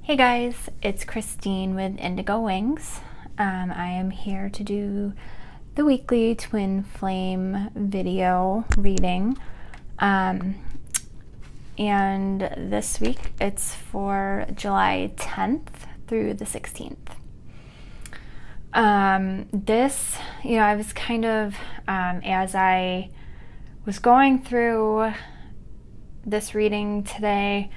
Hey guys, it's Christine with Indigo Wings. I am here to do the weekly twin flame video reading. And this week it's for July 10th through the 16th. I was kind of, as I was going through this reading today,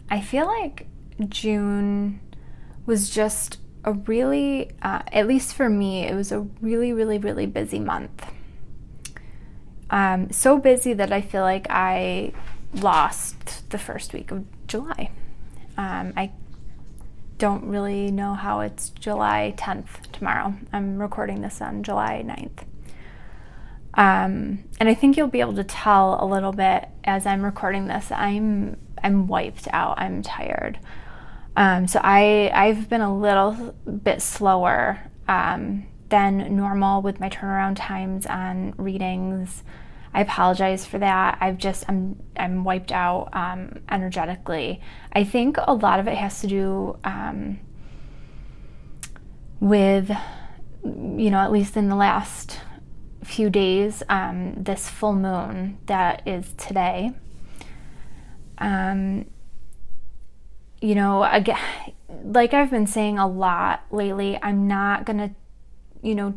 I feel like June was just a really, at least for me, it was a really busy month. So busy that I feel like I lost the first week of July. I don't really know how it's July 10th tomorrow. I'm recording this on July 9th. And I think you'll be able to tell a little bit as I'm recording this. I'm wiped out. I'm tired. So I've been a little bit slower than normal with my turnaround times on readings. I apologize for that. I'm wiped out energetically. I think a lot of it has to do with, at least in the last few days, this full moon that is today. Again, like I've been saying a lot lately, I'm not gonna,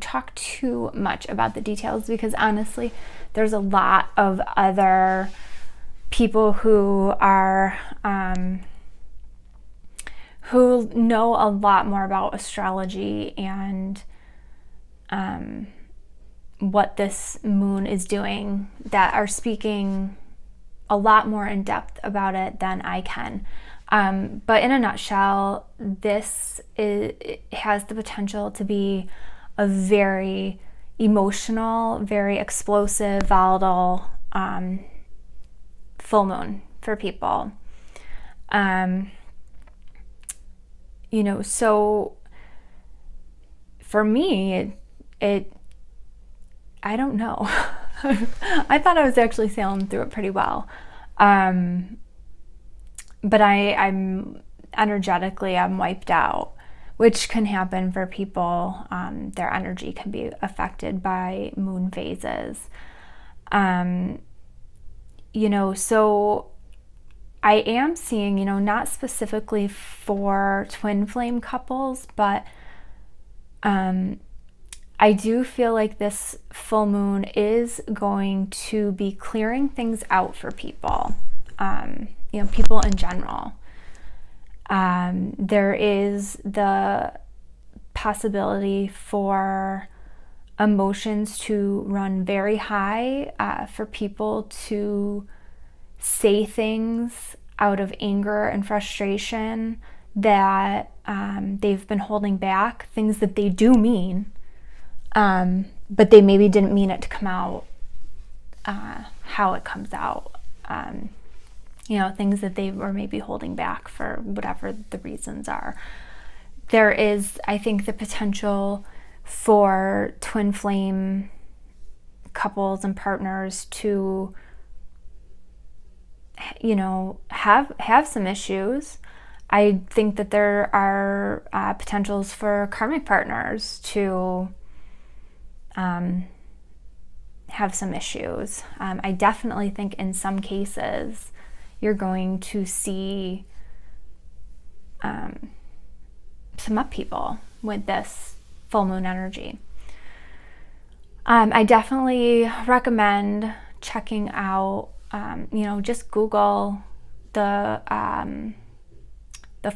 talk too much about the details because honestly, there's a lot of other people who are, who know a lot more about astrology and, what this moon is doing that are speaking a lot more in depth about it than I can. But in a nutshell, it has the potential to be a very emotional, very explosive, volatile full moon for people. So for me, I don't know. I thought I was actually sailing through it pretty well. But I'm energetically, I'm wiped out, which can happen for people. Their energy can be affected by moon phases. So I am seeing, not specifically for twin flame couples, but I do feel like this full moon is going to be clearing things out for people, people in general. There is the possibility for emotions to run very high, for people to say things out of anger and frustration that they've been holding back, things that they do mean. But they maybe didn't mean it to come out how it comes out. Things that they were maybe holding back for whatever the reasons are. There is, I think, the potential for twin flame couples and partners to, have some issues. I think that there are potentials for karmic partners to have some issues. I definitely think in some cases you're going to see some upheaval with this full moon energy. I definitely recommend checking out, just Google the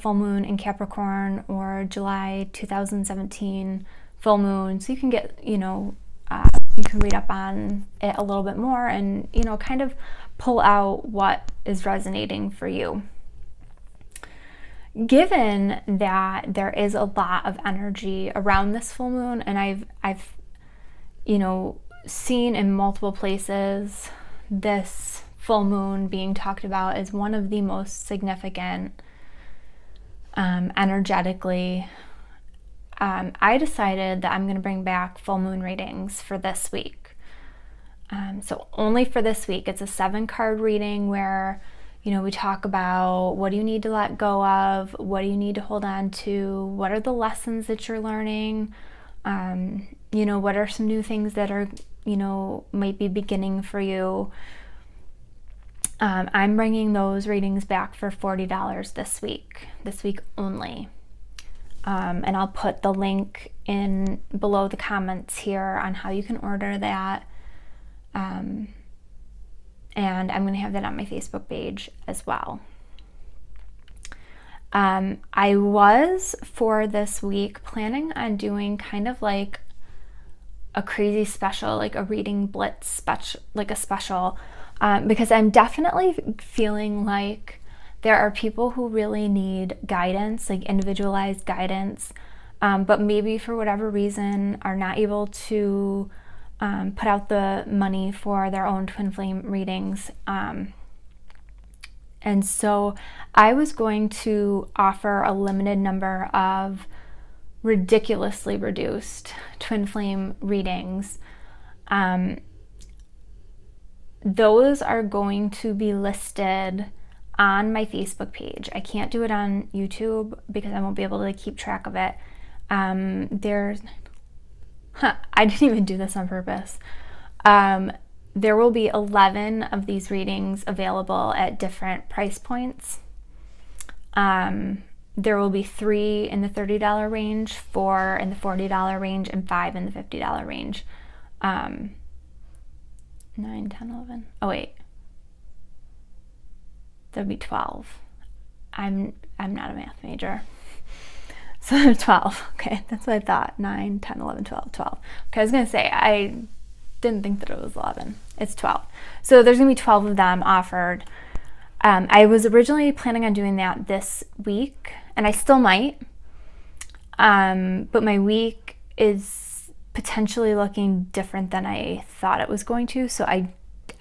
full moon in Capricorn or July 2017 full moon, so you can get, you can read up on it a little bit more and, kind of pull out what is resonating for you. Given that there is a lot of energy around this full moon, and I've seen in multiple places this full moon being talked about as one of the most significant energetically, I decided that I'm going to bring back full moon readings for this week. So only for this week. It's a 7-card reading where You know, we talk about what do you need to let go of, what do you need to hold on to, what are the lessons that you're learning, you know, what are some new things that are, you know, might be beginning for you. I'm bringing those readings back for $40 this week only. And I'll put the link in below the comments here on how you can order that. And I'm going to have that on my Facebook page as well. I was, for this week, planning on doing kind of like a crazy special, like a reading blitz special, like a special, because I'm definitely feeling like there are people who really need guidance, like individualized guidance, but maybe for whatever reason are not able to put out the money for their own twin flame readings. And so I was going to offer a limited number of ridiculously reduced twin flame readings. Those are going to be listed on my Facebook page. I can't do it on YouTube because I won't be able to keep track of it. I didn't even do this on purpose. There will be 11 of these readings available at different price points. There will be 3 in the $30 range, 4 in the $40 range, and 5 in the $50 range. 9, 10, 11. Oh wait, there'll be 12. I'm not a math major. So 12, okay, that's what I thought. 9, 10, 11, 12, 12. Okay, I was gonna say, I didn't think that it was 11. It's 12. So there's gonna be 12 of them offered. I was originally planning on doing that this week, and I still might, but my week is potentially looking different than I thought it was going to, so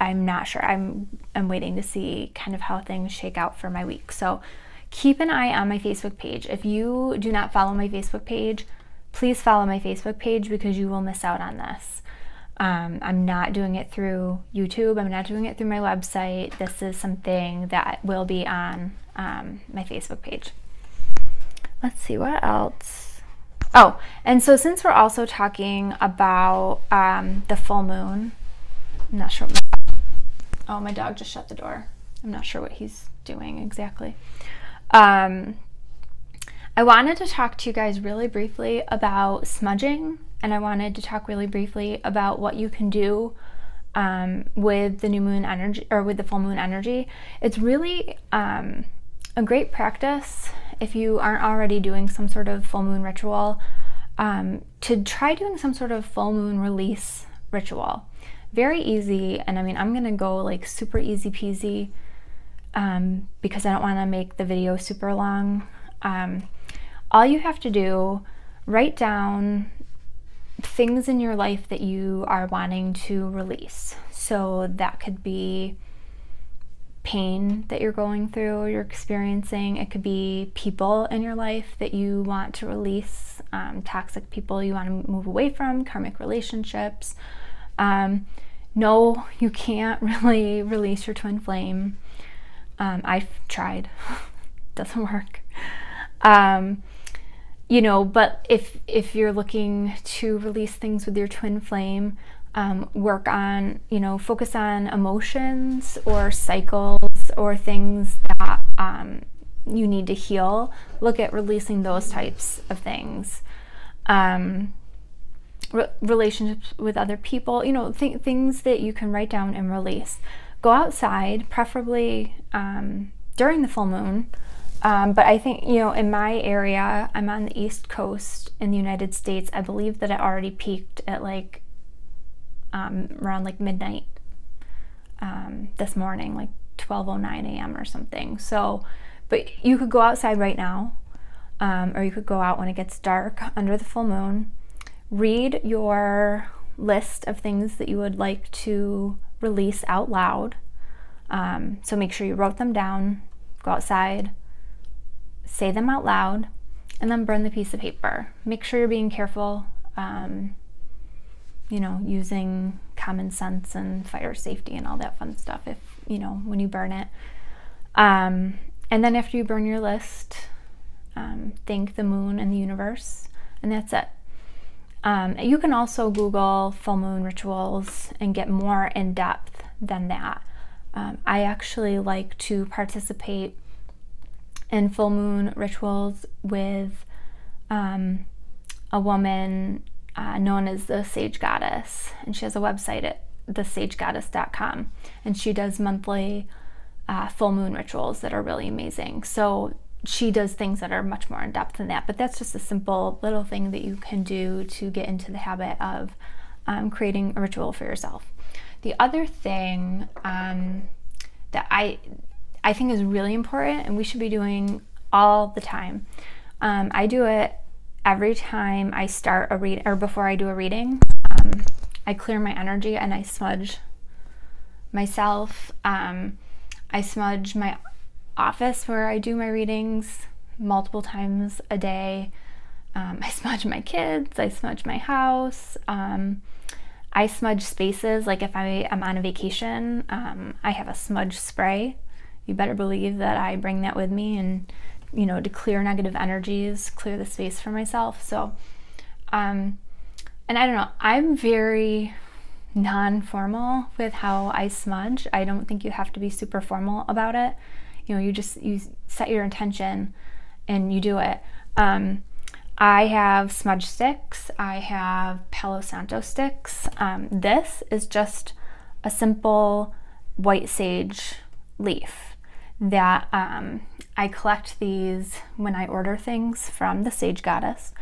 I'm not sure. I'm waiting to see kind of how things shake out for my week. So keep an eye on my Facebook page. If you do not follow my Facebook page, please follow my Facebook page because you will miss out on this. I'm not doing it through YouTube. I'm not doing it through my website. This is something that will be on my Facebook page. Let's see, what else? Oh, and so since we're also talking about the full moon, I'm not sure. Oh, my dog just shut the door. I'm not sure what he's doing exactly. I wanted to talk to you guys really briefly about smudging, and I wanted to talk really briefly about what you can do with the new moon energy, or with the full moon energy. It's really a great practice if you aren't already doing some sort of full moon ritual, to try doing some sort of full moon release ritual. Very easy, and I mean, I'm gonna go like super easy peasy because I don't want to make the video super long. All you have to do, write down things in your life that you are wanting to release. So that could be pain that you're going through or you're experiencing. It could be people in your life that you want to release, toxic people you want to move away from, karmic relationships. No, you can't really release your twin flame. I've tried. Doesn't work. You know, but if you're looking to release things with your twin flame, work on, you know, focus on emotions or cycles or things that you need to heal. Look at releasing those types of things. Relationships with other people, you know, things that you can write down and release. Go outside, preferably during the full moon. But I think, you know, in my area, I'm on the East Coast in the United States. I believe that it already peaked at like around like midnight this morning, like 12:09 a.m. or something. So, but you could go outside right now, or you could go out when it gets dark under the full moon. Read your list of things that you would like to release out loud. So make sure you wrote them down, go outside, say them out loud, and then burn the piece of paper. Make sure you're being careful, you know, using common sense and fire safety and all that fun stuff if, you know, when you burn it. And then after you burn your list, thank the moon and the universe, and that's it. You can also Google full moon rituals and get more in depth than that. I actually like to participate in full moon rituals with a woman known as the Sage Goddess, and she has a website at thesagegoddess.com, and she does monthly full moon rituals that are really amazing. So she does things that are much more in depth than that, but that's just a simple little thing that you can do to get into the habit of creating a ritual for yourself. The other thing that I think is really important and we should be doing all the time, I do it every time I start a read or before I do a reading. I clear my energy and I smudge myself. I smudge my office where I do my readings multiple times a day. I smudge my kids, I smudge my house. I smudge spaces, like if I am on a vacation, I have a smudge spray. You better believe that I bring that with me, and to clear negative energies, clear the space for myself. So, and I don't know, I'm very non-formal with how I smudge. I don't think you have to be super formal about it. You set your intention and you do it. I have smudge sticks. I have Palo Santo sticks. This is just a simple white sage leaf that I collect these when I order things from the Sage Goddess.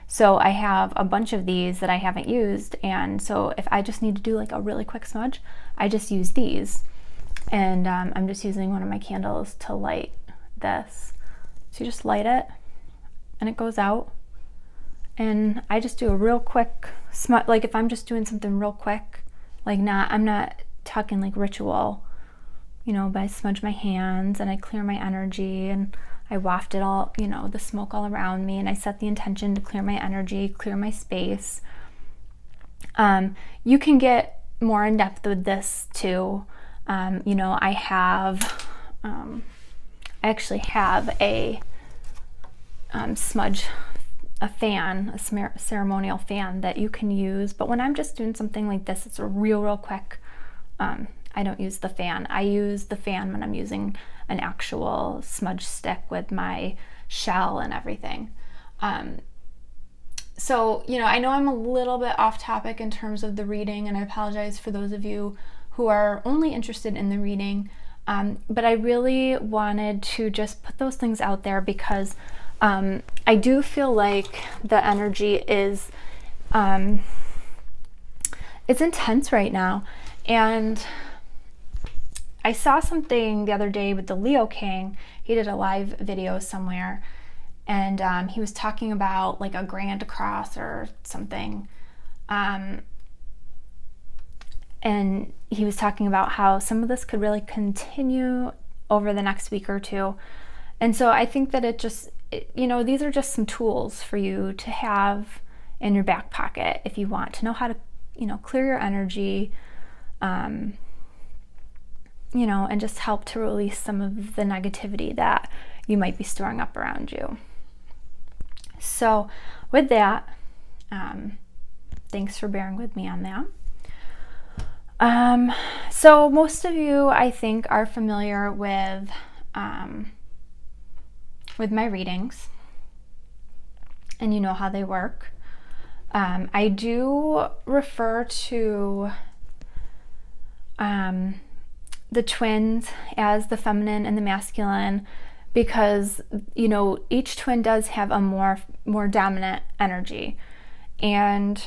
So I have a bunch of these that I haven't used, and so if I just need to do like a really quick smudge, I just use these. And I'm just using one of my candles to light this. So you just light it and it goes out. And I just do a real quick smudge, like if I'm just doing something real quick, like I'm not talking like ritual, but I smudge my hands and I clear my energy and I waft it all, the smoke all around me, and I set the intention to clear my energy, clear my space. You can get more in depth with this too. I actually have a smudge, a fan, a ceremonial fan that you can use, but when I'm just doing something like this, it's a real quick, I don't use the fan. I use the fan when I'm using an actual smudge stick with my shell and everything. So, I know I'm a little bit off topic in terms of the reading, and I apologize for those of you who are only interested in the reading, but I really wanted to just put those things out there because I do feel like the energy is, it's intense right now. And I saw something the other day with the Leo King. He did a live video somewhere, and he was talking about like a grand cross or something. And he was talking about how some of this could really continue over the next week or two. And so I think that these are just some tools for you to have in your back pocket if you want to know how to, clear your energy, and just help to release some of the negativity that you might be storing up around you. So with that, thanks for bearing with me on that. So most of you, I think, are familiar with my readings, and you know how they work. I do refer to the twins as the feminine and the masculine because, each twin does have a more dominant energy. And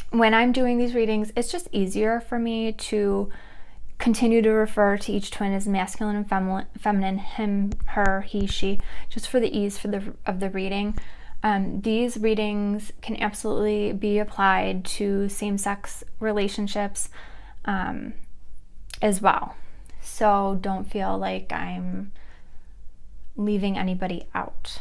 when I'm doing these readings, it's just easier for me to continue to refer to each twin as masculine and feminine, him, her, he, she, just for the ease of the reading. These readings can absolutely be applied to same-sex relationships as well. So don't feel like I'm leaving anybody out.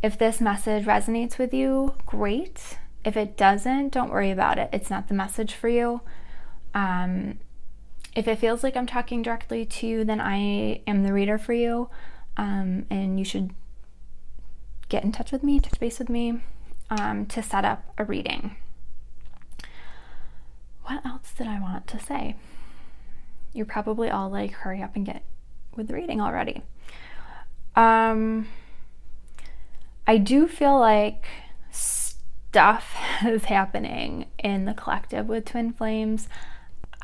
If this message resonates with you, great. If it doesn't, don't worry about it. It's not the message for you. If it feels like I'm talking directly to you, then I am the reader for you, and you should get in touch with me, touch base with me, to set up a reading. What else did I want to say? You're probably all like, hurry up and get with the reading already. I do feel like stuff is happening in the collective with twin flames.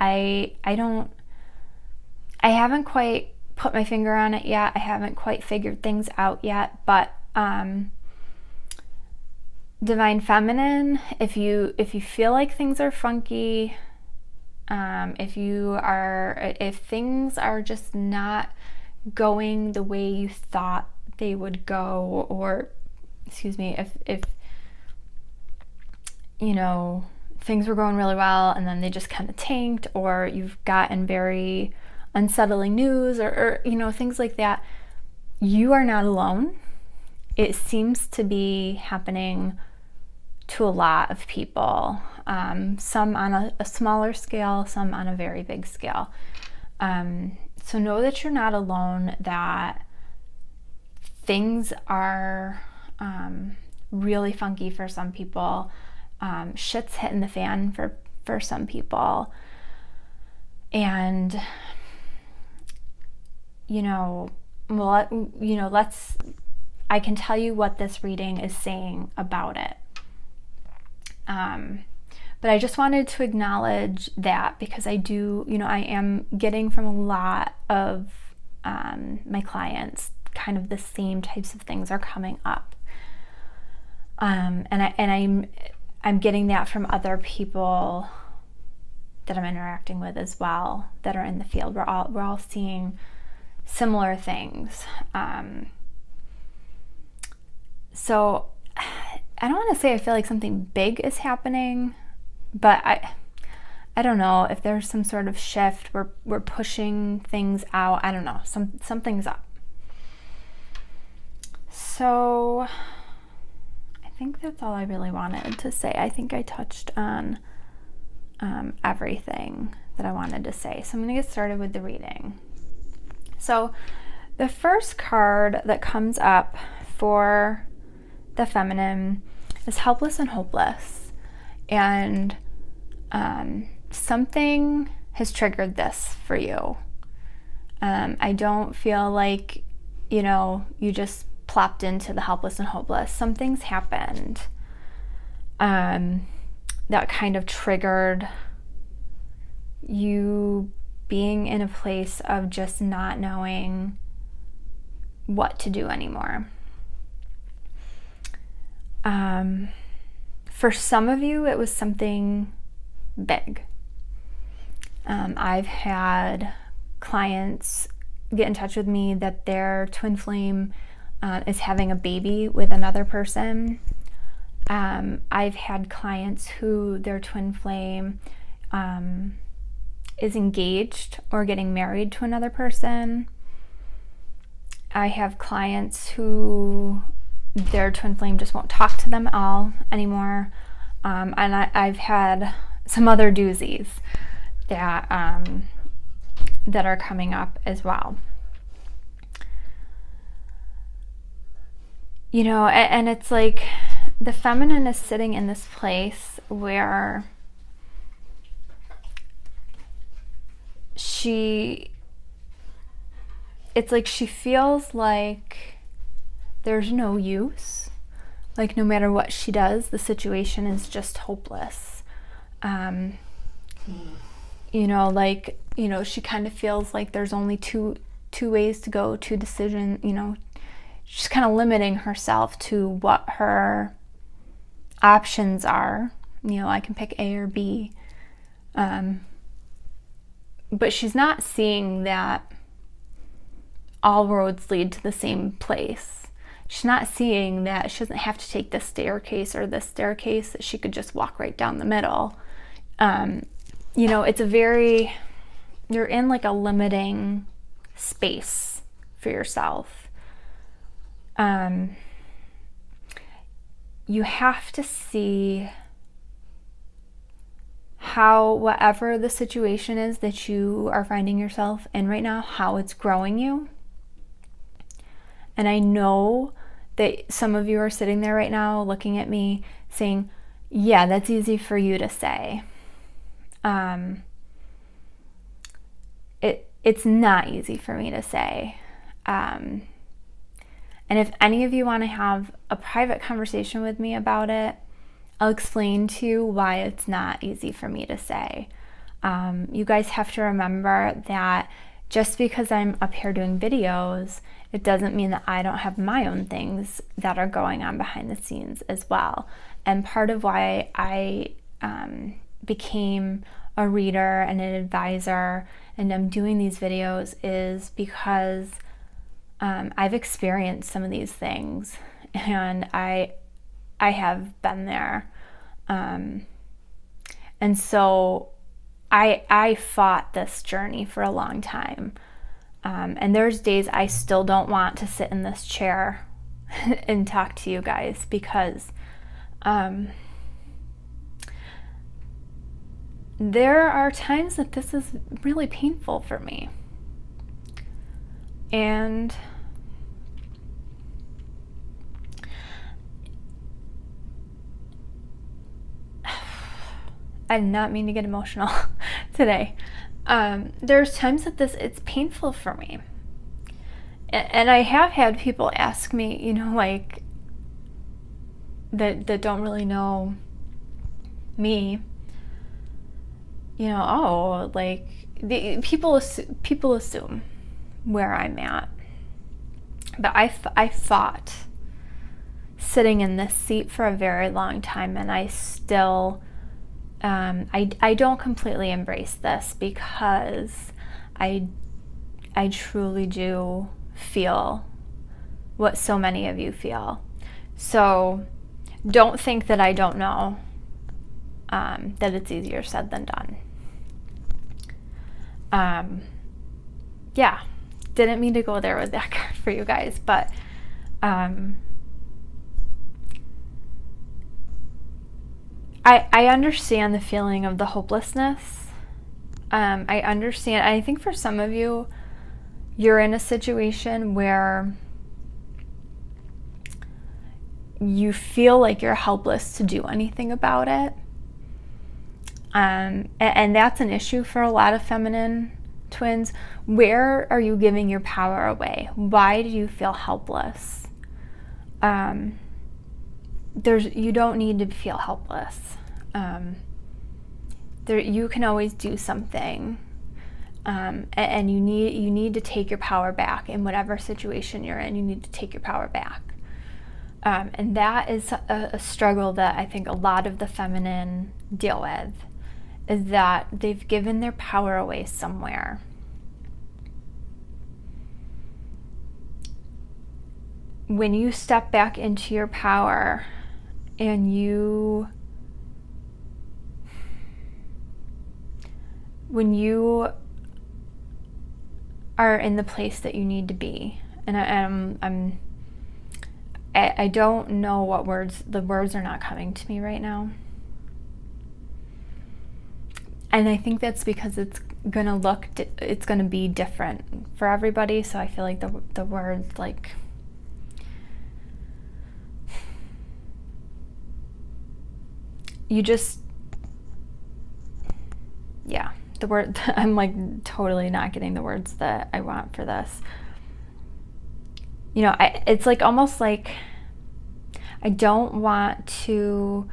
I haven't quite put my finger on it yet. I haven't quite figured things out yet, but Divine Feminine, if you feel like things are funky, if things are just not going the way you thought they would go, or excuse me, if you know, things were going really well and then they just kind of tanked, or you've gotten very unsettling news, or you know, things like that, you are not alone. It seems to be happening to a lot of people, some on a smaller scale, some on a very big scale. So know that you're not alone, that things are really funky for some people. Shit's hitting the fan for some people. And, you know, I can tell you what this reading is saying about it. But I just wanted to acknowledge that, because I am getting from a lot of my clients, kind of the same types of things are coming up. And I'm getting that from other people that I'm interacting with as well, that are in the field. We're all seeing similar things. So I don't want to say I feel like something big is happening, but I don't know if there's some sort of shift. We're pushing things out. I don't know. Something's up. So I think that's all I really wanted to say. I think I touched on everything that I wanted to say. So I'm going to get started with the reading. So the first card that comes up for the feminine is helpless and hopeless. And something has triggered this for you. I don't feel like, you just plopped into the helpless and hopeless. Something's happened that kind of triggered you being in a place of just not knowing what to do anymore. For some of you, it was something big. I've had clients get in touch with me that their twin flame is having a baby with another person. I've had clients who their twin flame is engaged or getting married to another person. I have clients who their twin flame just won't talk to them at all anymore. And I've had some other doozies that that are coming up as well. And it's like the feminine is sitting in this place where it's like she feels like there's no use. Like no matter what she does, the situation is just hopeless. She kind of feels like there's only two ways to go, two decisions. She's kind of limiting herself to what her options are. I can pick A or B. But she's not seeing that all roads lead to the same place. She's not seeing that she doesn't have to take this staircase or this staircase, that she could just walk right down the middle. You're in like a limiting space for yourself. You have to see how whatever the situation is that you are finding yourself in right now, how it's growing you. And I know that some of you are sitting there right now looking at me saying, yeah, that's easy for you to say. It's not easy for me to say. And if any of you want to have a private conversation with me about it, I'll explain to you why it's not easy for me to say. You guys have to remember that just because I'm up here doing videos, it doesn't mean that I don't have my own things that are going on behind the scenes as well. And part of why I became a reader and an advisor and I'm doing these videos is because I've experienced some of these things, and I have been there. And so I fought this journey for a long time. And there's days I still don't want to sit in this chair and talk to you guys because there are times that this is really painful for me. And I did not mean to get emotional today. There's times that it's painful for me. And I have had people ask me, you know, like, that don't really know me, you know, oh, like, people assume where I'm at. But I fought sitting in this seat for a very long time, and I still, I don't completely embrace this because I truly do feel what so many of you feel. So don't think that I don't know that it's easier said than done. Yeah, didn't mean to go there with that card for you guys, but I understand the feeling of the hopelessness. I understand. I think for some of you, you're in a situation where you feel like you're helpless to do anything about it. And that's an issue for a lot of feminine twins. Where are you giving your power away? Why do you feel helpless? You don't need to feel helpless. You can always do something. And you need to take your power back in whatever situation you're in. You need to take your power back. And that is a struggle that I think a lot of the feminine deal with, is that they've given their power away somewhere. When you step back into your power and when you are in the place that you need to be, and I don't know what words, the words are not coming to me right now. And I think that's because it's gonna be different for everybody. So I feel like the words, like, you just, yeah, the word, I'm like totally not getting the words that I want for this. You know, it's like almost like I don't want to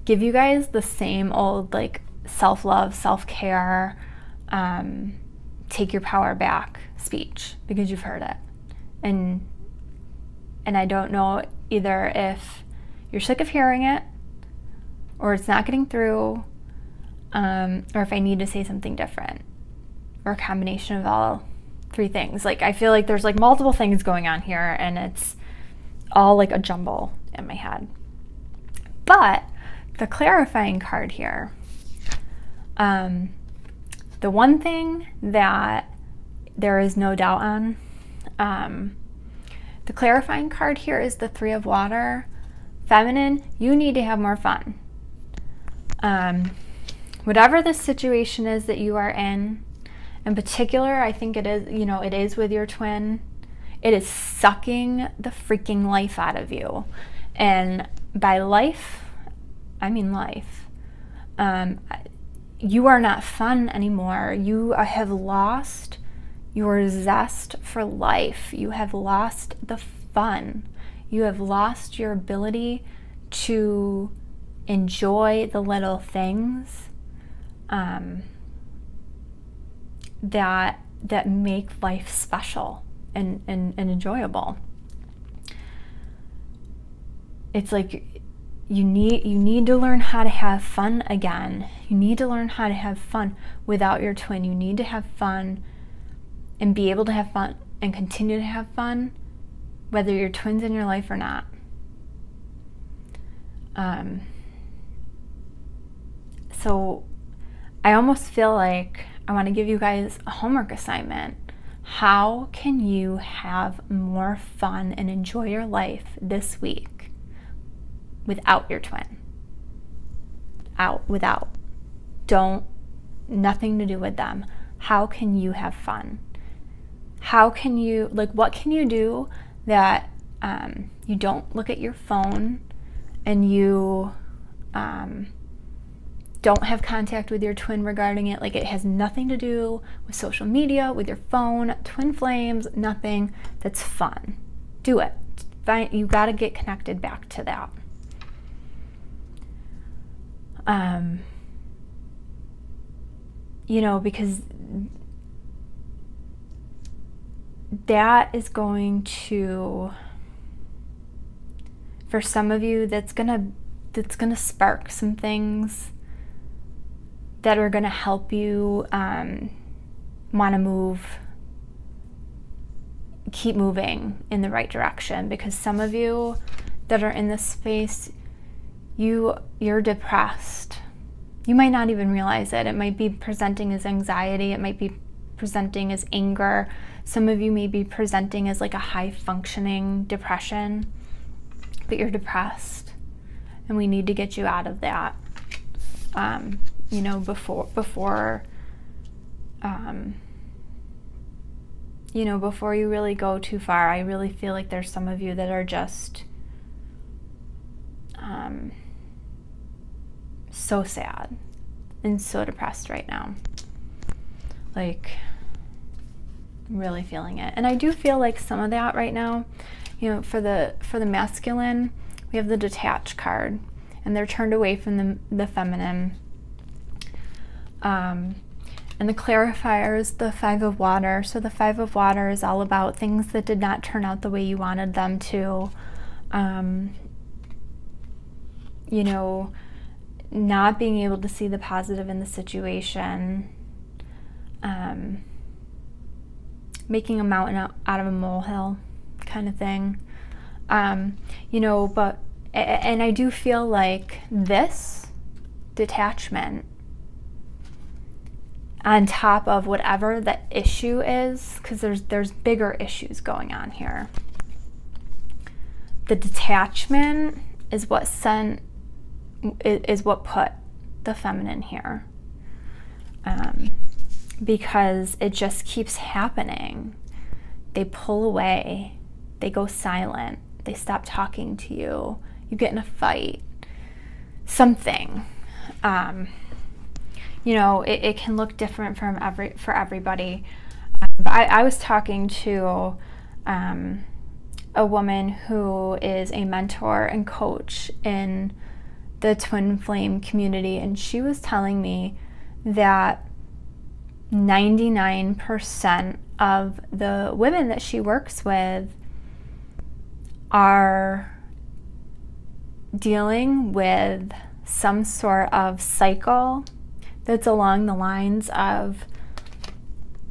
give you guys the same old, like, self-love, self-care, take your power back speech, because you've heard it. And I don't know either if you're sick of hearing it, or it's not getting through, or if I need to say something different, or a combination of all three things. Like, I feel like there's like multiple things going on here, and it's all like a jumble in my head. But the clarifying card here, the one thing that there is no doubt on, the clarifying card here is the Three of Water. Feminine, you need to have more fun. Whatever the situation is that you are in particular, I think it is, it is with your twin. It is sucking the freaking life out of you. And by life, I mean life. You are not fun anymore. You have lost your zest for life. You have lost the fun. You have lost your ability to enjoy the little things that make life special and enjoyable. It's like you need to learn how to have fun again. You need to learn how to have fun without your twin. You need to have fun and be able to have fun and continue to have fun whether your twin's in your life or not. So I almost feel like I want to give you guys a homework assignment. How can you have more fun and enjoy your life this week without your twin? Without. Nothing to do with them. How can you have fun? How can you, what can you do that you don't look at your phone and you don't have contact with your twin regarding it? Like, it has nothing to do with social media, with your phone, twin flames, nothing. That's fun. Do it. You got to get connected back to that. Because that is going to, for some of you, that's gonna spark some things that are gonna help you want to keep moving in the right direction. Because some of you that are in this space, you're depressed. You might not even realize it. It might be presenting as anxiety. It might be presenting as anger. Some of you may be presenting as like a high functioning depression, but you're depressed, and we need to get you out of that. Before you really go too far. I really feel like there's some of you that are just so sad and so depressed right now. Like, really feeling it. And I do feel like some of that right now, for the masculine, we have the Detached card, and they're turned away from the feminine. And the clarifier is the Five of Water. So the Five of Water is all about things that did not turn out the way you wanted them to. Not being able to see the positive in the situation. Making a mountain out of a molehill kind of thing. And I do feel like this detachment, on top of whatever the issue is, because there's bigger issues going on here. The detachment is what put the feminine here. Because it just keeps happening. They pull away, they go silent, they stop talking to you, you get in a fight, something. It can look different for everybody. But I was talking to a woman who is a mentor and coach in the twin flame community, and she was telling me that 99% of the women that she works with are dealing with some sort of cycle that's along the lines of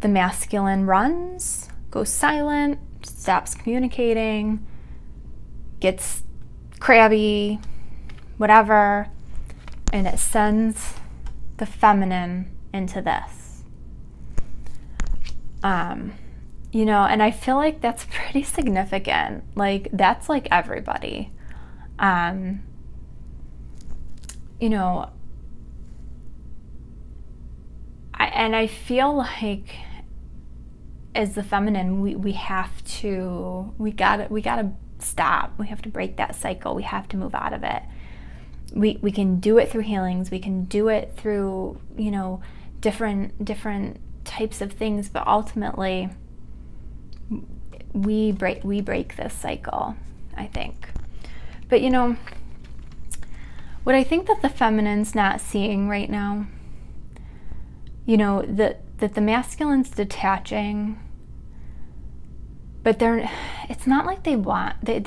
the masculine runs, goes silent, stops communicating, gets crabby, whatever, and it sends the feminine into this. And I feel like that's pretty significant. Like, that's like everybody. I feel like as the feminine, we gotta stop. We have to break that cycle. We have to move out of it. We can do it through healings. We can do it through, you know, different types of things, but ultimately we break this cycle, I think. But you know, what I think that the feminine's not seeing right now, you know, that the masculine's detaching, but it's not like they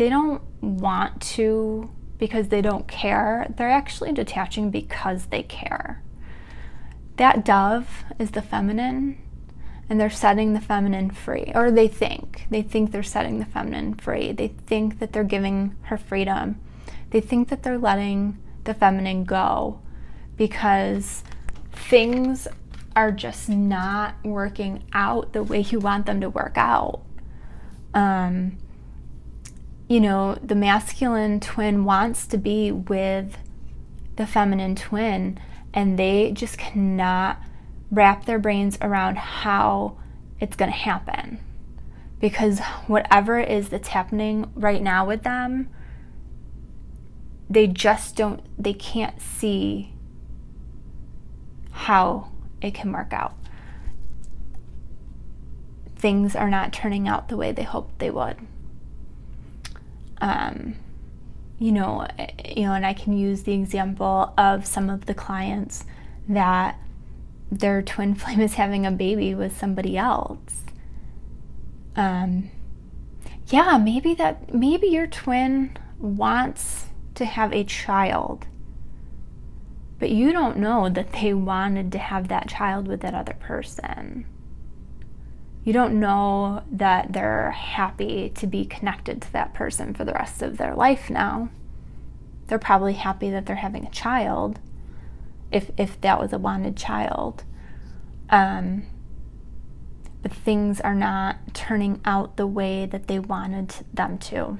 don't want to because they don't care. They're actually detaching because they care. That dove is the feminine, and they're setting the feminine free, or they think they're setting the feminine free. They think that they're giving her freedom. They think that they're letting the feminine go because things are just not working out the way you want them to work out. You know, the masculine twin wants to be with the feminine twin, and they just cannot wrap their brains around how it's going to happen, because whatever it is that's happening right now with them, they can't see how it can work out. Things are not turning out the way they hoped they would. You know, and I can use the example of some of the clients that their twin flame is having a baby with somebody else. Yeah, maybe your twin wants to have a child, but you don't know that they wanted to have that child with that other person. You don't know that they're happy to be connected to that person for the rest of their life now. They're probably happy that they're having a child, if that was a wanted child. But things are not turning out the way that they wanted them to.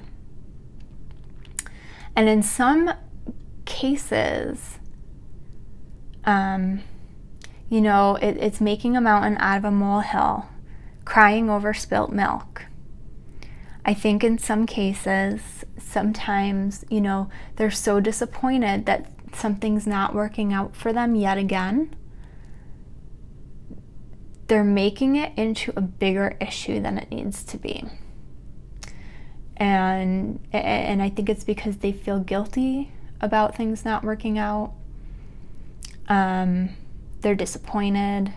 And in some cases, you know, it's making a mountain out of a molehill, crying over spilt milk. I think in some cases, sometimes, you know, they're so disappointed that something's not working out for them yet again. They're making it into a bigger issue than it needs to be. And I think it's because they feel guilty about things not working out. They're disappointed,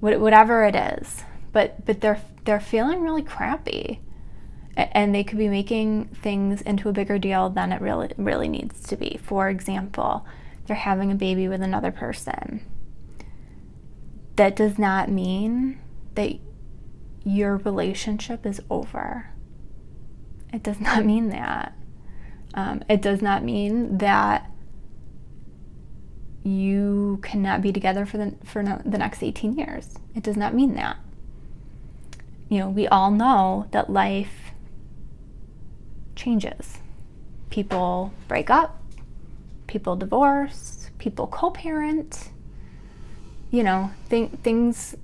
whatever it is. But they're feeling really crappy, and they could be making things into a bigger deal than it really needs to be. For example, they're having a baby with another person. That does not mean that your relationship is over. It does not mean that. It does not mean that you cannot be together for the next 18 years. It does not mean that. You know, we all know that life changes. People break up, people divorce, people co-parent. You know, things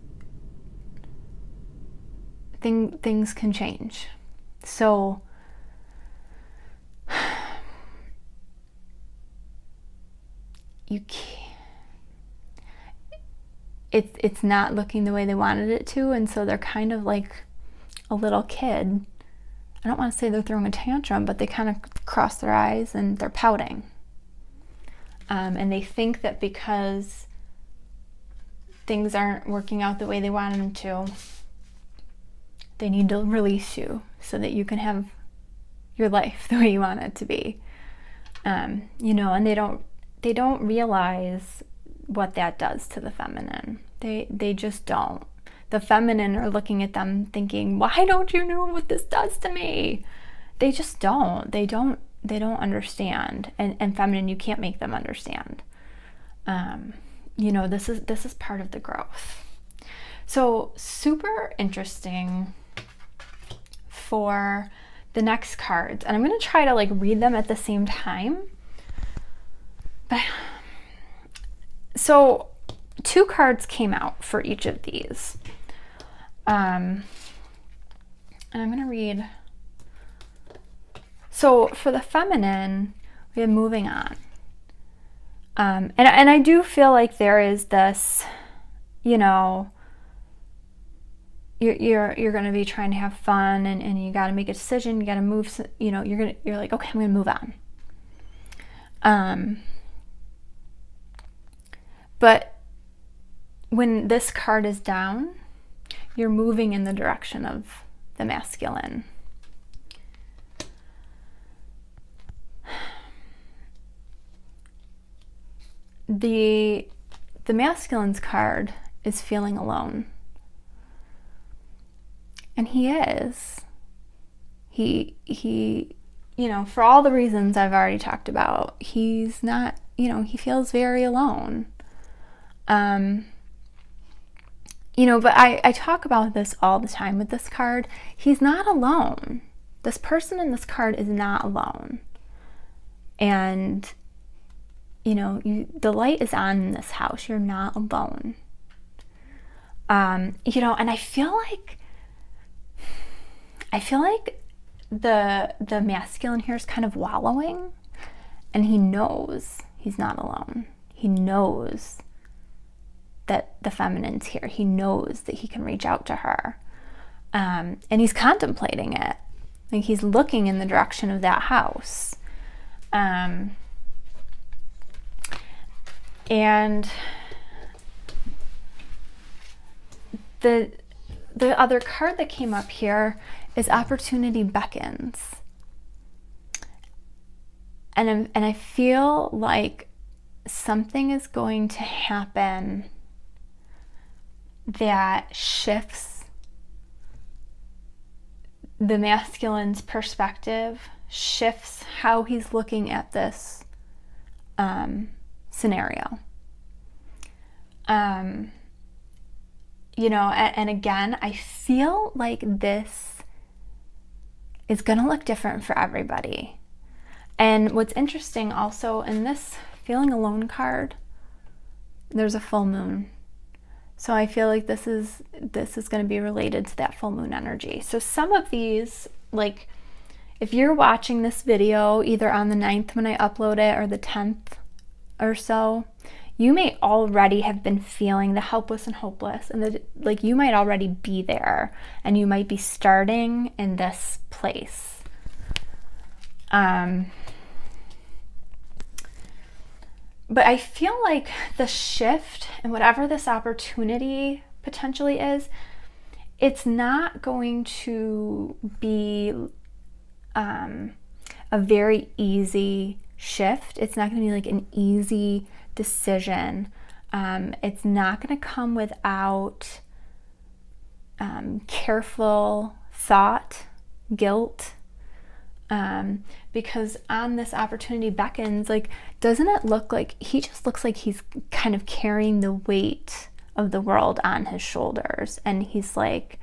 can change. So you can't, it's not looking the way they wanted it to, and so they're kind of like a little kid. I don't want to say they're throwing a tantrum, but they kind of cross their eyes and they're pouting. And they think that because things aren't working out the way they wanted them to, they need to release you so that you can have your life the way you want it to be. You know, and they don't realize what that does to the feminine. They just don't. The feminine are looking at them thinking, why don't you know what this does to me? They just don't. They don't understand. And feminine, you can't make them understand. You know, this is part of the growth. So super interesting for the next cards. And I'm going to try to like read them at the same time. But so two cards came out for each of these. And I'm going to read. So for the feminine, we have moving on. And I do feel like there is this, you know, you're going to be trying to have fun, and you got to make a decision. You got to move, you know, you're like, okay, I'm going to move on. But when this card is down, you're moving in the direction of the masculine. The masculine's card is feeling alone. And he is. He, you know, for all the reasons I've already talked about, he's not, you know, he feels very alone. You know, but I talk about this all the time with this card. He's not alone. This person in this card is not alone. And, you know, the light is on in this house. You're not alone. You know, and I feel like the masculine here is kind of wallowing, and he knows he's not alone. He knows that the feminine's here. He knows that he can reach out to her. And he's contemplating it. Like, he's looking in the direction of that house. And the other card that came up here is Opportunity Beckons. And I feel like something is going to happen that shifts the masculine's perspective, shifts how he's looking at this scenario. You know, and again, I feel like this is going to look different for everybody. And what's interesting also, in this feeling alone card, there's a full moon. So I feel like this is going to be related to that full moon energy. So some of these, like, if you're watching this video either on the 9th when I upload it or the 10th or so, you may already have been feeling the helpless and hopeless, and like, you might already be there, and you might be starting in this place. But I feel like the shift and whatever this opportunity potentially is, it's not going to be a very easy shift. It's not going to be like an easy decision. It's not going to come without careful thought, guilt, because on this Opportunity Beckons, like, doesn't it look like he just looks like he's kind of carrying the weight of the world on his shoulders, and he's like,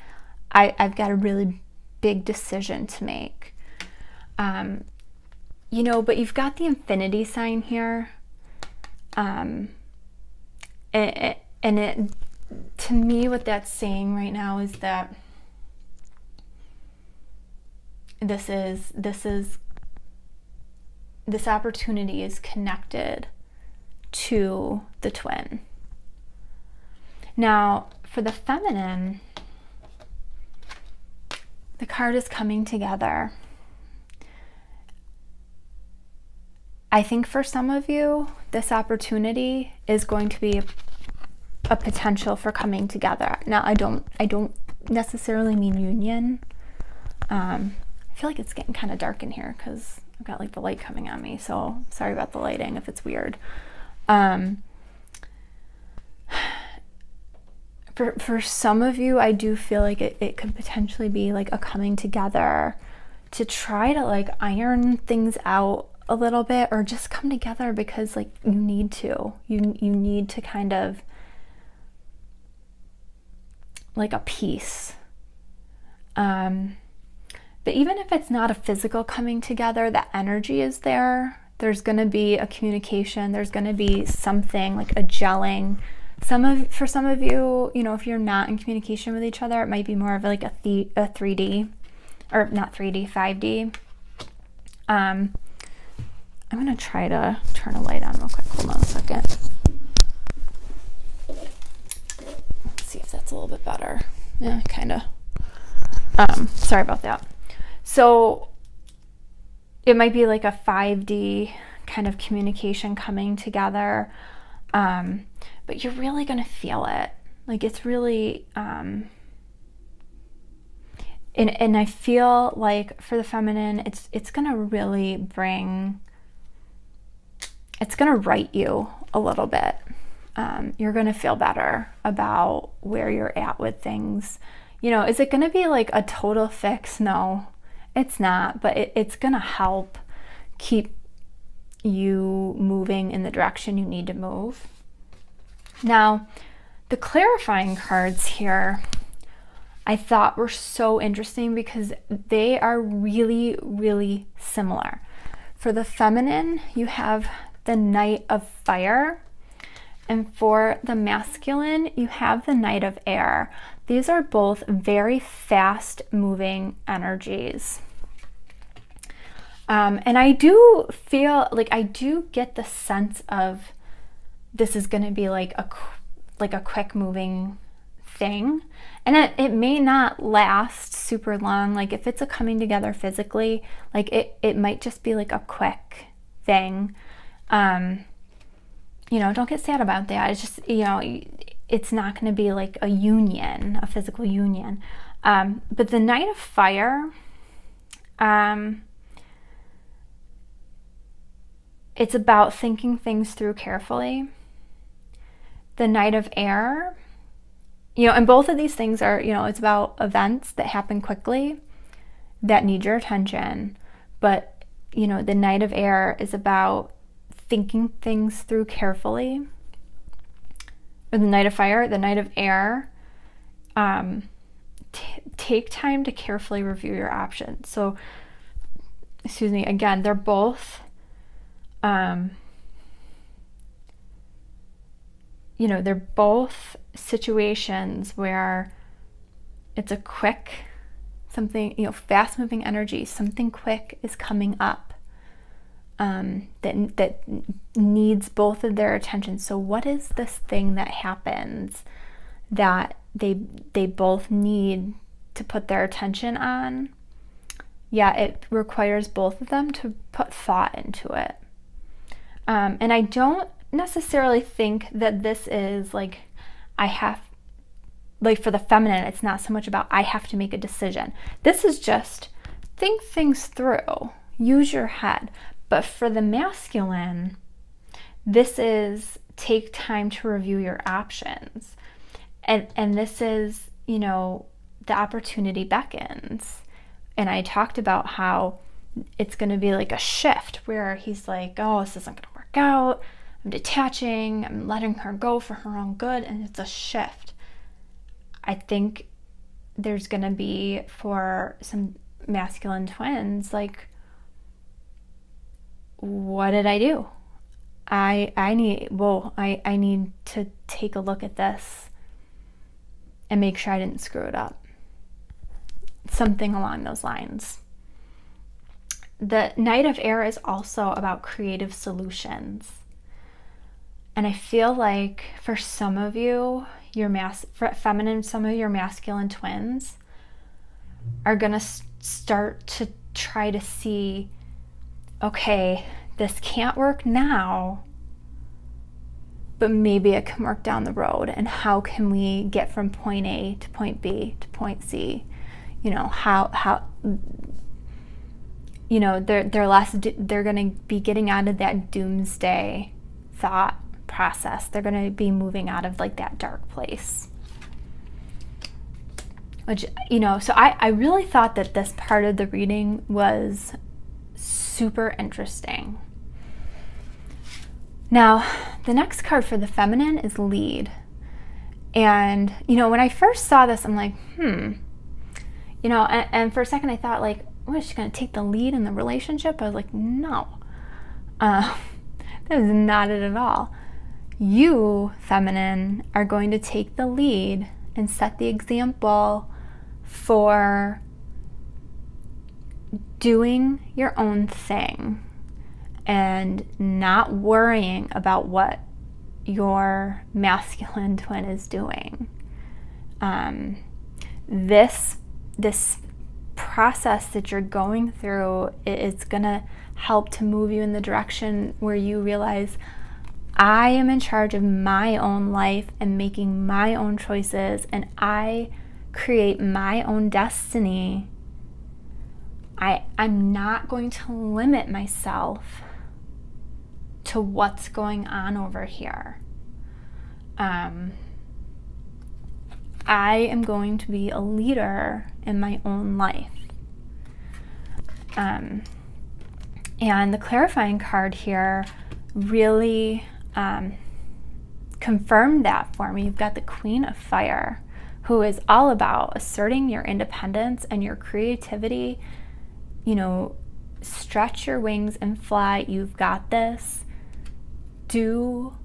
I've got a really big decision to make. You know, but you've got the infinity sign here. And to me, what that's saying right now is that this opportunity is connected to the twin. Now, for the feminine, the card is coming together. I think for some of you, this opportunity is going to be a potential for coming together. Now, I don't necessarily mean union. I feel like it's getting kind of dark in here because I've got like the light coming on me, so sorry about the lighting if it's weird. For some of you, I do feel like it could potentially be like a coming together to try to like iron things out a little bit, or just come together because like you need to. You need to kind of like a peace. But even if it's not a physical coming together, the energy is there. There's going to be a communication. There's going to be something like a gelling For some of you, you know, if you're not in communication with each other, it might be more of like a 3D, or not 3D, 5D. I'm gonna try to turn a light on real quick. Hold on a second. Let's see if that's a little bit better. Yeah, kind of. Sorry about that. So it might be like a 5D kind of communication coming together, but you're really gonna feel it. Like it's really, and I feel like for the feminine, it's gonna really bring. It's gonna right you a little bit. You're gonna feel better about where you're at with things. You know, is it gonna be like a total fix? No, it's not, but it's gonna help keep you moving in the direction you need to move. Now, the clarifying cards here, I thought were so interesting because they are really, really similar. For the feminine, you have the Knight of Fire, and for the masculine, you have the Knight of Air. These are both very fast moving energies. And I do feel like I do get the sense of this is going to be like a quick moving thing, and it may not last super long. Like if it's a coming together physically, like it might just be like a quick thing. You know, don't get sad about that. It's just, you know, it's not going to be like a union, a physical union. But the Knight of Fire, it's about thinking things through carefully. The Knight of Air, you know, and both of these things are, you know, it's about events that happen quickly that need your attention. But, you know, the Knight of Air is about thinking things through carefully. Or the Knight of Fire, the Knight of Air, take time to carefully review your options. So, excuse me, again, they're both, you know, they're both situations where it's a quick, something, you know, fast moving energy, something quick is coming up. That needs both of their attention. So what is this thing that happens that they both need to put their attention on? Yeah, it requires both of them to put thought into it. And I don't necessarily think that this is like, like for the feminine, it's not so much about I have to make a decision. This is just think things through, use your head. But for the masculine, this is take time to review your options. And this is, you know, the opportunity beckons. And I talked about how it's going to be like a shift where he's like, oh, this isn't going to work out. I'm detaching. I'm letting her go for her own good. And it's a shift. I think there's going to be, for some masculine twins, like, what did I do? I need to take a look at this and make sure I didn't screw it up. Something along those lines. The Knight of Air is also about creative solutions. And I feel like for some of you, feminine, some of your masculine twins are going to start to try to see, okay, this can't work now, but maybe it can work down the road. And how can we get from point A to point B to point C? You know, how you know, they're going to be getting out of that doomsday thought process. They're going to be moving out of like that dark place. Which, you know, so I really thought that this part of the reading was super interesting. Now, the next card for the feminine is Lead. And, you know, when I first saw this, I'm like, you know, and for a second I thought, like, what, is she going to take the lead in the relationship? I was like, no. That is not it at all. You, feminine, are going to take the lead and set the example for doing your own thing and not worrying about what your masculine twin is doing. This process that you're going through is gonna help to move you in the direction where you realize, I am in charge of my own life and making my own choices, and I create my own destiny. I'm not going to limit myself to what's going on over here. I am going to be a leader in my own life. And the clarifying card here really confirmed that for me. You've got the Queen of Fire, who is all about asserting your independence and your creativity. You know, stretch your wings and fly. You've got this. Go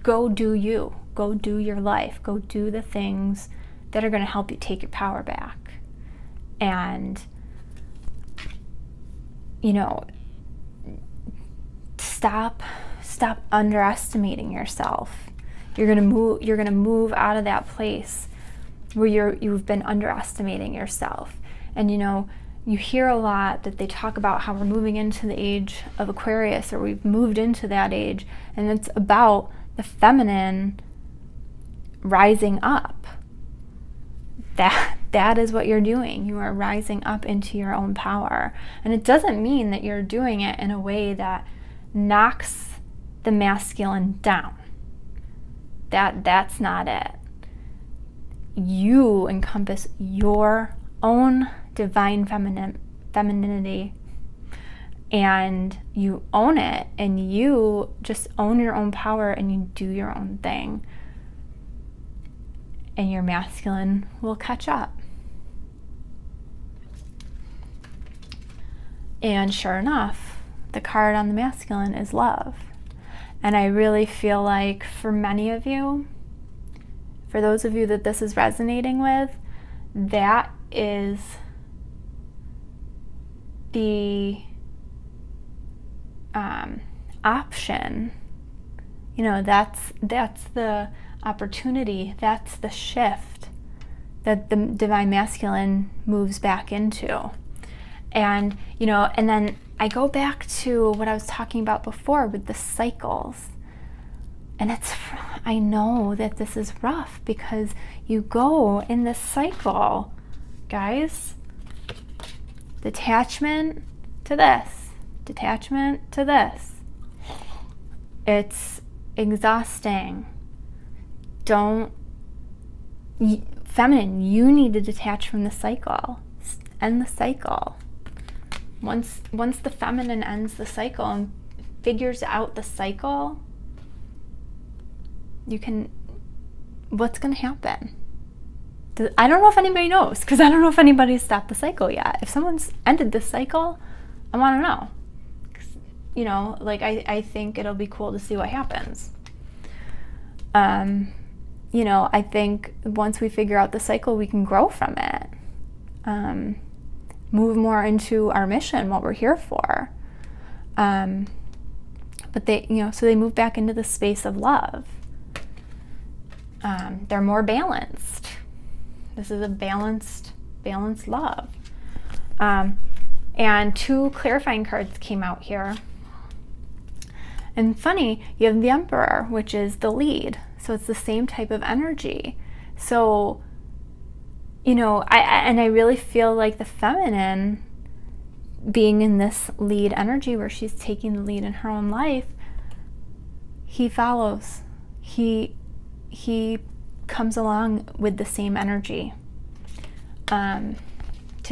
do you. Go do your life. Go do the things that are going to help you take your power back. And, you know, stop underestimating yourself. You're going to move out of that place where you've been underestimating yourself. And, you know, you hear a lot that they talk about how we're moving into the age of Aquarius, or we've moved into that age, and it's about the feminine rising up. That is what you're doing. You are rising up into your own power. And it doesn't mean that you're doing it in a way that knocks the masculine down. That's not it. You encompass your own divine femininity, and you own it, and you just own your own power, and you do your own thing, and your masculine will catch up. And sure enough, the card on the masculine is love. And I really feel like for many of you, for those of you that this is resonating with, that is the option. You know, that's the opportunity, that's the shift that the divine masculine moves back into. And, you know, and then I go back to what I was talking about before with the cycles. And I know that this is rough because you go in this cycle, guys. Detachment to this, detachment to this. It's exhausting. Feminine, you need to detach from the cycle. End the cycle. Once the feminine ends the cycle and figures out the cycle, what's going to happen? I don't know if anybody knows, because I don't know if anybody's stopped the cycle yet. If someone's ended the cycle, I want to know. You know, like I think it'll be cool to see what happens. You know, I think once we figure out the cycle, we can grow from it. Move more into our mission, what we're here for. But they, you know, so they move back into the space of love. They're more balanced. This is a balanced love. And two clarifying cards came out here. And funny, you have the Emperor, which is the lead. So it's the same type of energy. So, you know, I really feel like the feminine being in this lead energy where she's taking the lead in her own life, he follows. He comes along with the same energy to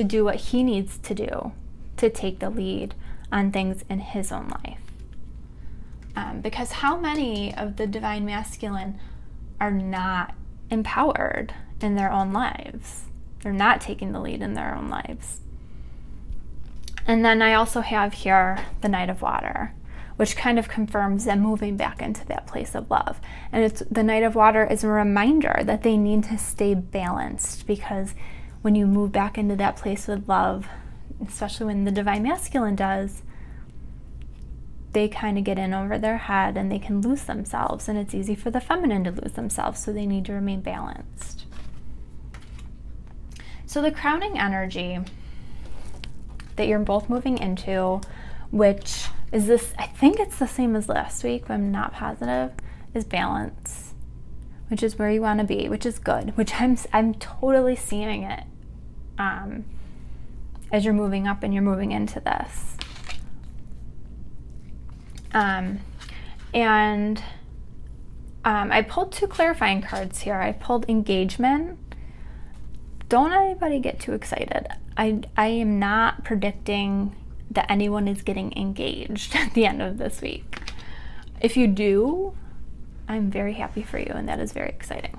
do what he needs to do to take the lead on things in his own life. Because how many of the divine masculine are not empowered in their own lives? They're not taking the lead in their own lives. And then I also have here the Knight of Water, which kind of confirms them moving back into that place of love. And it's the Knight of Water is a reminder that they need to stay balanced, because when you move back into that place of love, especially when the Divine Masculine does, they kind of get in over their head and they can lose themselves, and it's easy for the Feminine to lose themselves, so they need to remain balanced. So the crowning energy that you're both moving into, which is this, I think it's the same as last week, but I'm not positive, is balance, which is where you want to be, which is good, which I'm totally seeing it as you're moving up and you're moving into this. I pulled two clarifying cards here. I pulled engagement. Don't anybody get too excited. I am not predicting that anyone is getting engaged at the end of this week. If you do, I'm very happy for you, and that is very exciting.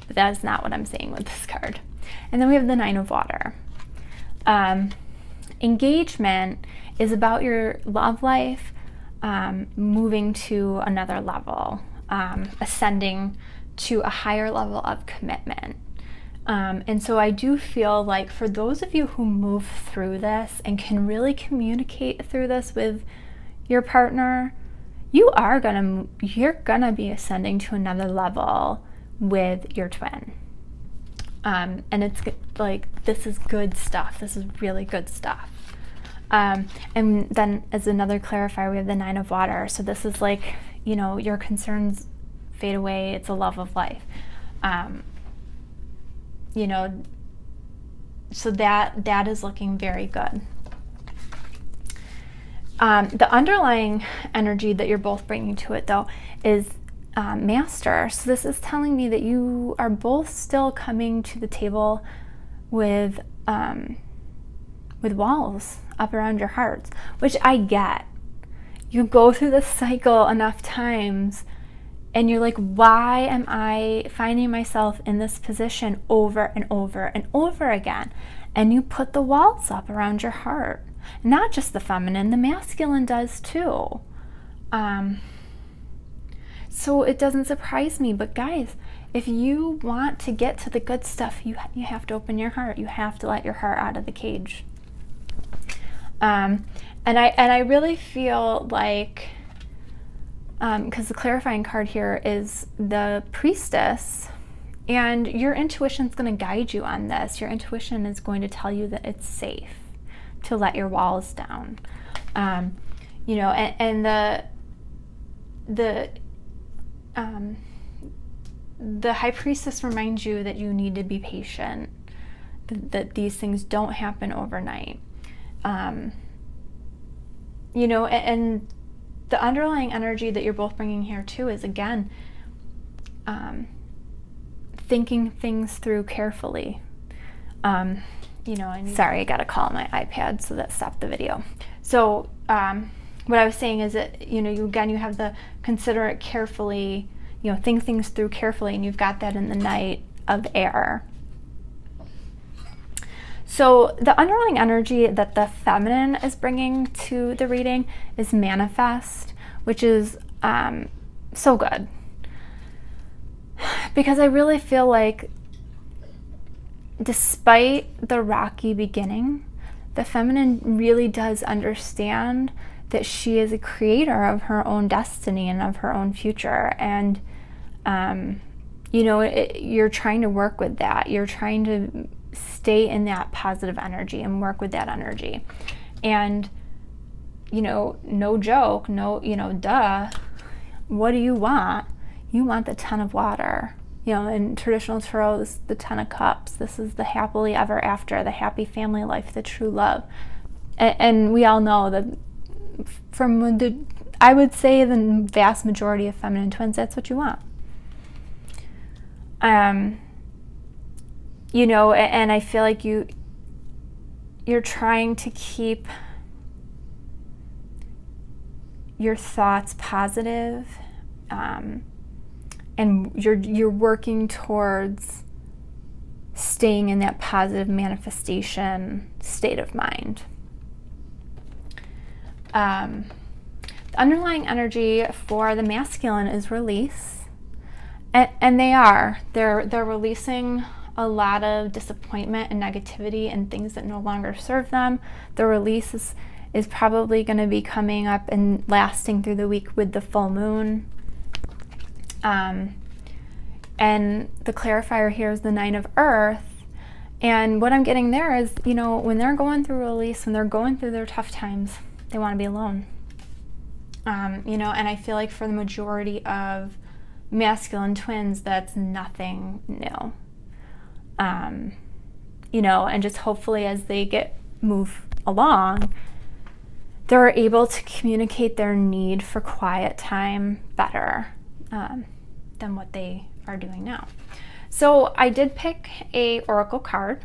But that is not what I'm saying with this card. And then we have the Nine of Water. Engagement is about your love life, moving to another level, ascending to a higher level of commitment. And so I do feel like for those of you who move through this and can really communicate through this with your partner, you're gonna be ascending to another level with your twin. And it's like, this is good stuff. This is really good stuff. And then as another clarifier, we have the Nine of Water. So this is like, you know, your concerns fade away. It's a love of life. You know, so that is looking very good. The underlying energy that you're both bringing to it, though, is Master. So this is telling me that you are both still coming to the table with walls up around your hearts, which I get. You go through this cycle enough times and you're like, why am I finding myself in this position over and over and over again? And you put the walls up around your heart. Not just the Feminine, the Masculine does too. So it doesn't surprise me. But guys, if you want to get to the good stuff, you have to open your heart. You have to let your heart out of the cage. And I really feel like, because the clarifying card here is the Priestess, and your intuition is going to guide you on this. Your intuition is going to tell you that it's safe to let your walls down. You know, and the High Priestess reminds you that you need to be patient, that these things don't happen overnight. You know, and the underlying energy that you're both bringing here too is, again, thinking things through carefully. You know, sorry, I got a call on my iPad, so that stopped the video. So what I was saying is that, you know, you have the consider it carefully, you know, think things through carefully, and you've got that in the Knight of Air. So the underlying energy that the Feminine is bringing to the reading is manifest, which is so good. Because I really feel like, despite the rocky beginning, the Feminine really does understand that she is a creator of her own destiny and of her own future. And, you know, you're trying to work with that. You're trying to stay in that positive energy and work with that energy. And, you know, no joke, no, you know, duh, what do you want? You want the Ten of Water. You know, in traditional tarot, this is the Ten of Cups. This is the happily ever after, the happy family life, the true love. And we all know that from I would say the vast majority of feminine twins, that's what you want. You know, and I feel like you're trying to keep your thoughts positive, and you're working towards staying in that positive manifestation state of mind. The underlying energy for the masculine is release, and they're releasing a lot of disappointment and negativity and things that no longer serve them. The release is probably going to be coming up and lasting through the week with the full moon. And the clarifier here is the 9 of Earth. And what I'm getting there is, you know, when they're going through release, when they're going through their tough times, they want to be alone. You know, and I feel like for the majority of masculine twins, that's nothing new. You know, and just hopefully as they move along, they're able to communicate their need for quiet time better than what they are doing now. So I did pick a oracle card,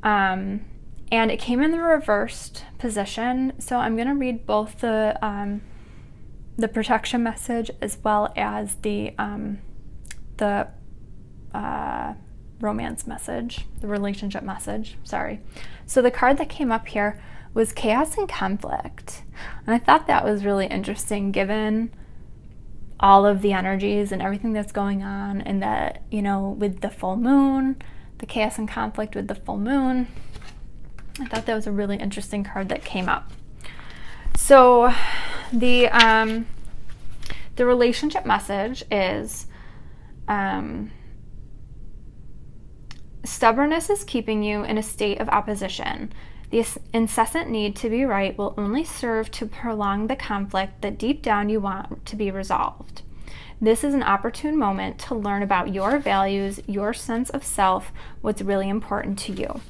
and it came in the reversed position. So I'm going to read both the protection message as well as the romance message, the relationship message, sorry. So the card that came up here was chaos and conflict. And I thought that was really interesting given all of the energies and everything that's going on, and that, you know, with the full moon, the chaos and conflict with the full moon. I thought that was a really interesting card that came up. So the relationship message is stubbornness is keeping you in a state of opposition. The incessant need to be right will only serve to prolong the conflict that deep down you want to be resolved. This is an opportune moment to learn about your values, your sense of self, what's really important to you.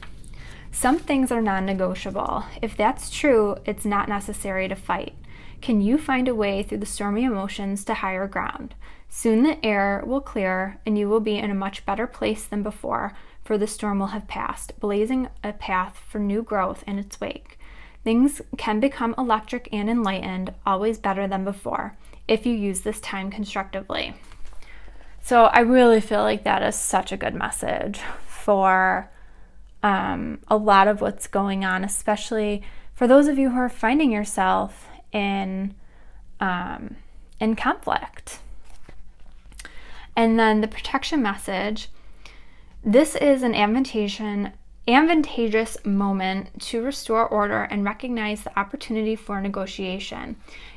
Some things are non-negotiable. If that's true, it's not necessary to fight. Can you find a way through the stormy emotions to higher ground? Soon the air will clear and you will be in a much better place than before, for the storm will have passed, blazing a path for new growth in its wake. Things can become electric and enlightened, always better than before, if you use this time constructively. So I really feel like that is such a good message for a lot of what's going on, especially for those of you who are finding yourself in conflict. And then the protection message, this is an advantageous moment to restore order and recognize the opportunity for negotiation.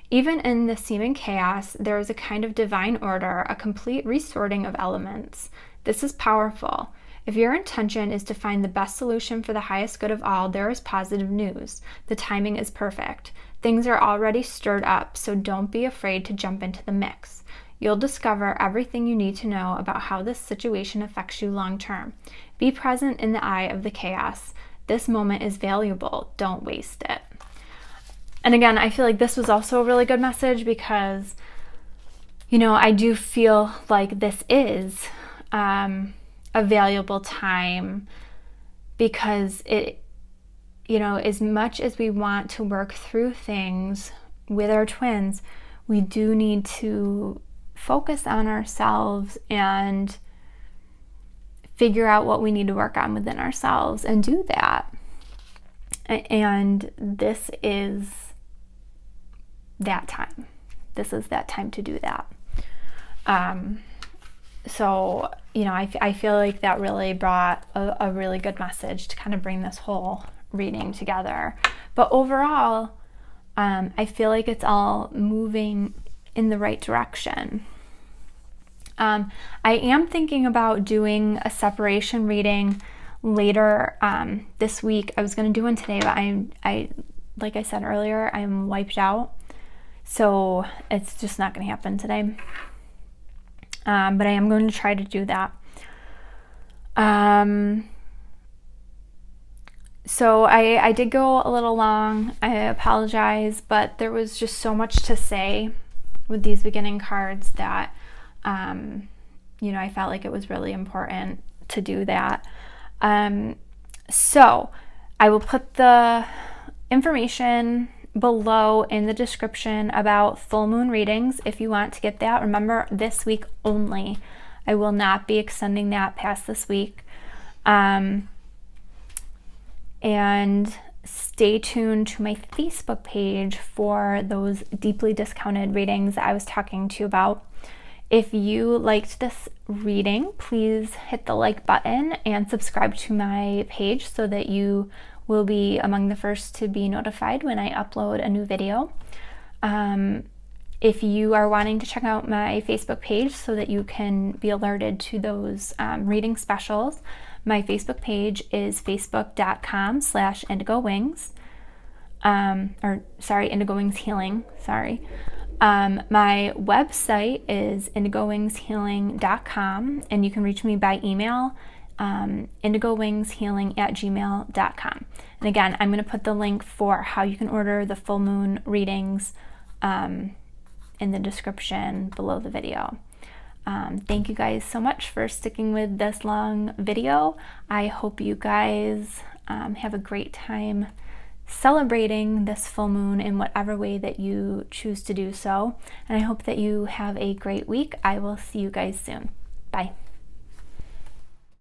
Even in the seeming chaos, there is a kind of divine order, a complete resorting of elements. This is powerful. If your intention is to find the best solution for the highest good of all, there is positive news. The timing is perfect. Things are already stirred up, so don't be afraid to jump into the mix. You'll discover everything you need to know about how this situation affects you long term. Be present in the eye of the chaos. This moment is valuable. Don't waste it. And again, I feel like this was also a really good message because, you know, I do feel like this is a valuable time, because it, you know, as much as we want to work through things with our twins, we do need to focus on ourselves and figure out what we need to work on within ourselves and do that. And this is that time. This is that time to do that. So, you know, I feel like that really brought a really good message to kind of bring this whole reading together. But overall, I feel like it's all moving in the right direction. I am thinking about doing a separation reading later this week. I was going to do one today, but I like I said earlier, I'm wiped out, so it's just not going to happen today. But I am going to try to do that. So I did go a little long. I apologize, but there was just so much to say with these beginning cards that, you know, I felt like it was really important to do that. So I will put the information below in the description about full moon readings if you want to get that. Remember, this week only. I will not be extending that past this week. And stay tuned to my Facebook page for those deeply discounted readings I was talking to you about. If you liked this reading, please hit the like button and subscribe to my page so that you will be among the first to be notified when I upload a new video. If you are wanting to check out my Facebook page so that you can be alerted to those reading specials, my Facebook page is facebook.com/indigowings, Indigo Wings Healing, my website is indigowingshealing.com, and you can reach me by email, indigowingshealing@gmail.com. And again, I'm going to put the link for how you can order the full moon readings in the description below the video. Thank you guys so much for sticking with this long video. I hope you guys have a great time celebrating this full moon in whatever way that you choose to do so. And I hope that you have a great week. I will see you guys soon. Bye.